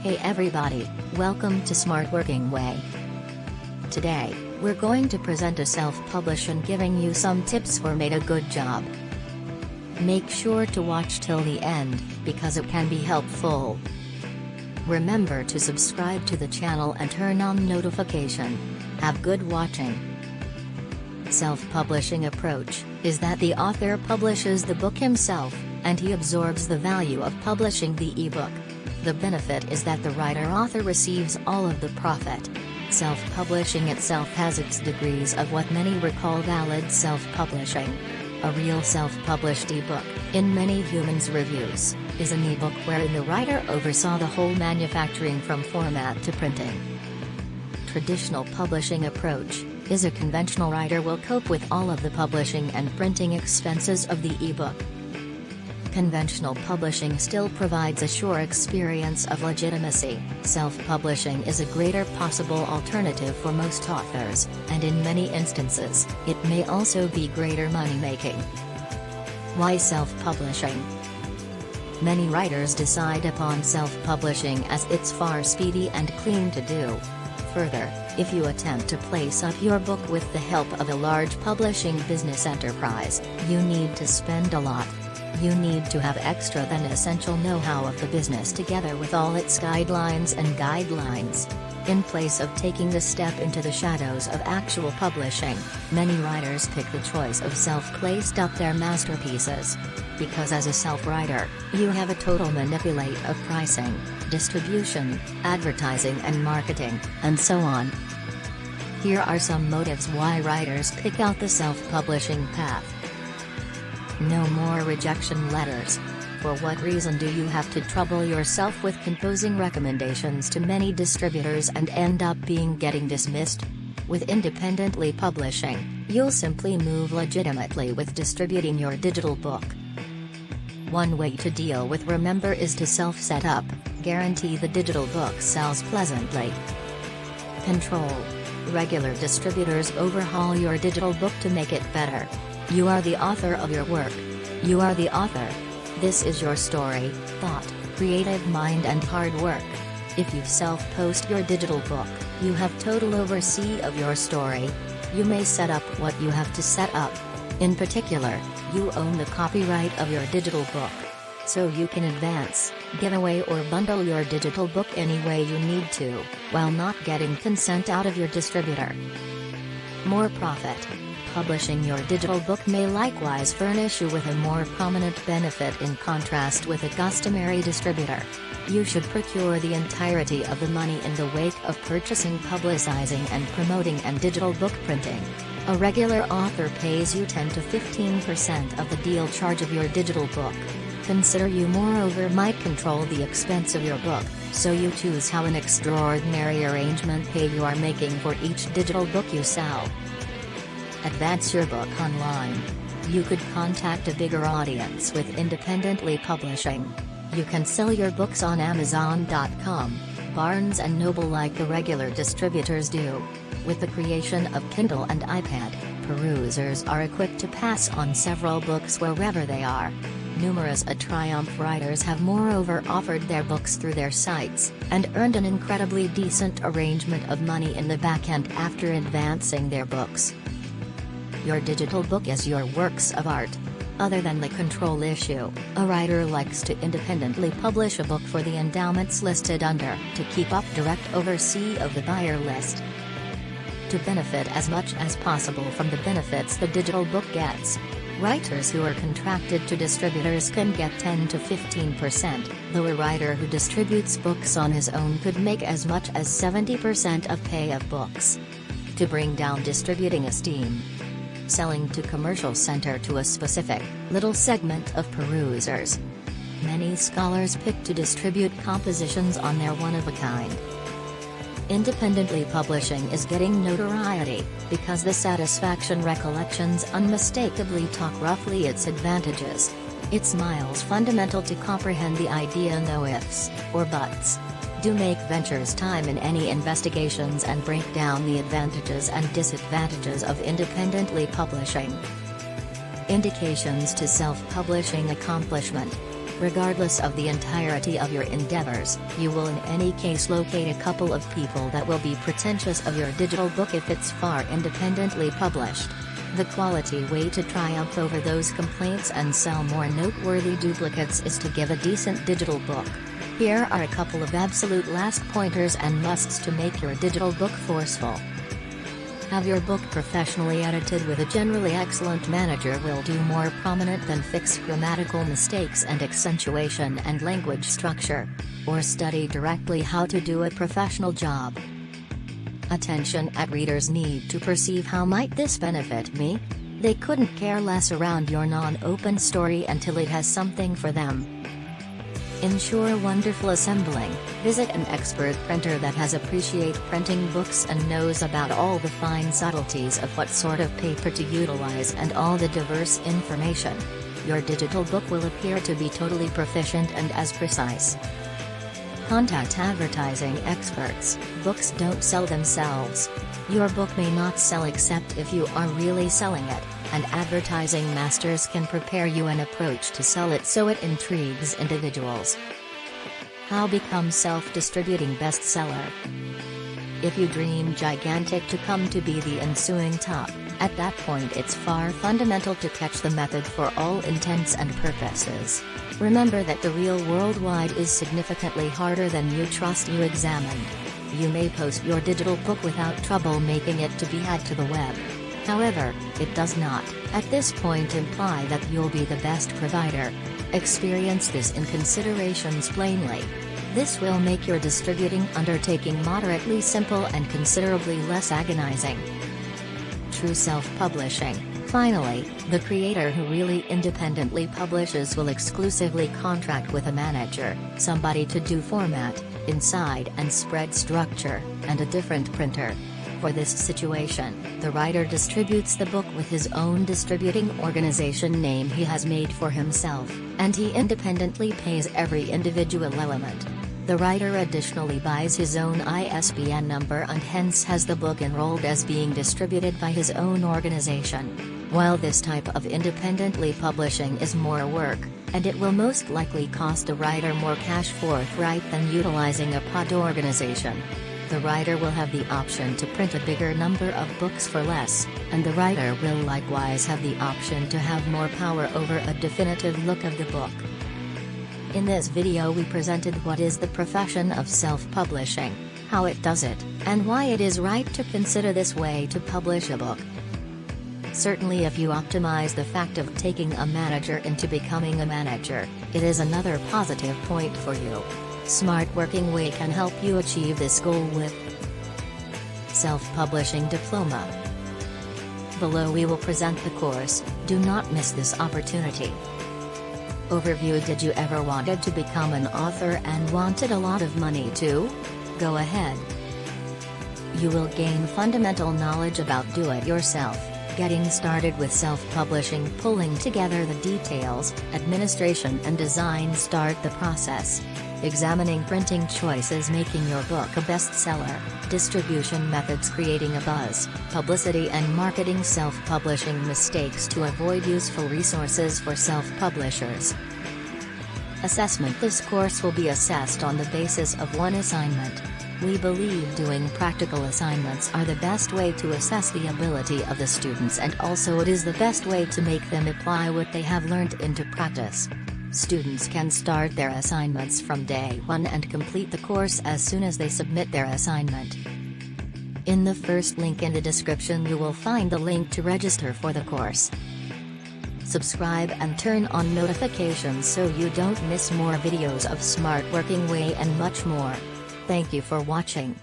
Hey everybody, welcome to Smartworkingway. Today, we're going to present a self-publishing giving you some tips for made a good job. Make sure to watch till the end, because it can be helpful. Remember to subscribe to the channel and turn on notification. Have good watching. Self-publishing approach is that the author publishes the book himself, and he absorbs the value of publishing the ebook. The benefit is that the writer-author receives all of the profit. Self-publishing itself has its degrees of what many recall valid self-publishing. A real self-published ebook, in many humans' reviews, is an ebook wherein the writer oversaw the whole manufacturing from format to printing. Traditional publishing approach is a conventional writer will cope with all of the publishing and printing expenses of the ebook. Conventional publishing still provides a sure experience of legitimacy. Self-publishing is a greater possible alternative for most authors, and in many instances, it may also be greater money-making. Why self-publishing? Many writers decide upon self-publishing as it's far speedy and clean to do. Further, if you attempt to place up your book with the help of a large publishing business enterprise, you need to spend a lot. You need to have extra than essential know-how of the business together with all its guidelines and guidelines. In place of taking the step into the shadows of actual publishing, many writers pick the choice of self-placed up their masterpieces. Because as a self-writer, you have a total manipulate of pricing, distribution, advertising and marketing, and so on. Here are some motives why writers pick out the self-publishing path. No more rejection letters. For what reason do you have to trouble yourself with composing recommendations to many distributors and end up getting dismissed? With independently publishing, you'll simply move legitimately with distributing your digital book. One way to deal with remember is to self-set up, guarantee the digital book sells pleasantly. Control. Regular distributors overhaul your digital book to make it better. You are the author of your work. You are the author. This is your story, thought, creative mind and hard work. If you self-post your digital book, you have total oversee of your story. You may set up what you have to set up. In particular, you own the copyright of your digital book. So you can advance, give away or bundle your digital book any way you need to, while not getting consent out of your distributor. More profit. Publishing your digital book may likewise furnish you with a more prominent benefit in contrast with a customary distributor. You should procure the entirety of the money in the wake of purchasing, publicizing and promoting and digital book printing. A regular author pays you 10 to 15% of the deal charge of your digital book. Consider you moreover might control the expense of your book, so you choose how an extraordinary arrangement pay you are making for each digital book you sell. Advance your book online. You could contact a bigger audience with independently publishing. You can sell your books on Amazon.com, Barnes & Noble like the regular distributors do. With the creation of Kindle and iPad, perusers are equipped to pass on several books wherever they are. Numerous Triumph writers have moreover offered their books through their sites, and earned an incredibly decent arrangement of money in the back end after advancing their books. Your digital book is your works of art. Other than the control issue, a writer likes to independently publish a book for the endowments listed under, to keep up direct oversee of the buyer list. To benefit as much as possible from the benefits the digital book gets, writers who are contracted to distributors can get 10 to 15%, though a writer who distributes books on his own could make as much as 70% of pay of books. To bring down distributing esteem, selling to commercial center to a specific, little segment of perusers. Many scholars pick to distribute compositions on their one-of-a-kind. Independently publishing is getting notoriety, because the Satisfaction Recollections unmistakably talk roughly its advantages. It's miles fundamental to comprehend the idea no ifs, or buts. Do make ventures time in any investigations and break down the advantages and disadvantages of independently publishing. Indications to self-publishing accomplishment. Regardless of the entirety of your endeavors, you will in any case locate a couple of people that will be pretentious of your digital book if it's far independently published. The quality way to triumph over those complaints and sell more noteworthy duplicates is to give a decent digital book. Here are a couple of absolute last pointers and musts to make your digital book forceful. Have your book professionally edited with a generally excellent manager will do more prominent than fix grammatical mistakes and accentuation and language structure. Or study directly how to do a professional job. Attention at readers need to perceive how might this benefit me? They couldn't care less around your non-open story until it has something for them. Ensure wonderful assembling. Visit an expert printer that has appreciate printing books and knows about all the fine subtleties of what sort of paper to utilize and all the diverse information. Your digital book will appear to be totally proficient and as precise. Contact advertising experts. Books don't sell themselves. Your book may not sell except if you are really selling it, and advertising masters can prepare you an approach to sell it so it intrigues individuals. How become self-distributing bestseller? If you dream gigantic to come to be the ensuing top, at that point it's far fundamental to catch the method for all intents and purposes. Remember that the real worldwide is significantly harder than you trust you examined. You may post your digital book without trouble making it to be had to the web. However, it does not, at this point, imply that you'll be the best provider. Experience this in considerations plainly. This will make your distributing undertaking moderately simple and considerably less agonizing. True self-publishing. Finally, the creator who really independently publishes will exclusively contract with a manager, somebody to do format, inside and spread structure, and a different printer. For this situation, the writer distributes the book with his own distributing organization name he has made for himself, and he independently pays every individual element. The writer additionally buys his own ISBN number and hence has the book enrolled as being distributed by his own organization. While this type of independently publishing is more work, and it will most likely cost a writer more cash forthright than utilizing a pod organization, the writer will have the option to print a bigger number of books for less, and the writer will likewise have the option to have more power over a definitive look of the book. In this video we presented what is the profession of self-publishing, how it does it, and why it is right to consider this way to publish a book. Certainly if you optimize the fact of taking a manager into becoming a manager, it is another positive point for you. Smartworkingway can help you achieve this goal with Self-Publishing Diploma. Below we will present the course, do not miss this opportunity. Overview. Did you ever wanted to become an author and wanted a lot of money too? Go ahead. You will gain fundamental knowledge about do-it-yourself, getting started with self-publishing, pulling together the details, administration and design. Start the process. Examining printing choices, making your book a bestseller, distribution methods, creating a buzz, publicity and marketing, self-publishing mistakes to avoid, useful resources for self-publishers. Assessment. This course will be assessed on the basis of one assignment. We believe doing practical assignments are the best way to assess the ability of the students, and also it is the best way to make them apply what they have learned into practice. Students can start their assignments from day one and complete the course as soon as they submit their assignment. In the first link in the description you will find the link to register for the course. Subscribe and turn on notifications so you don't miss more videos of Smartworkingway and much more. Thank you for watching.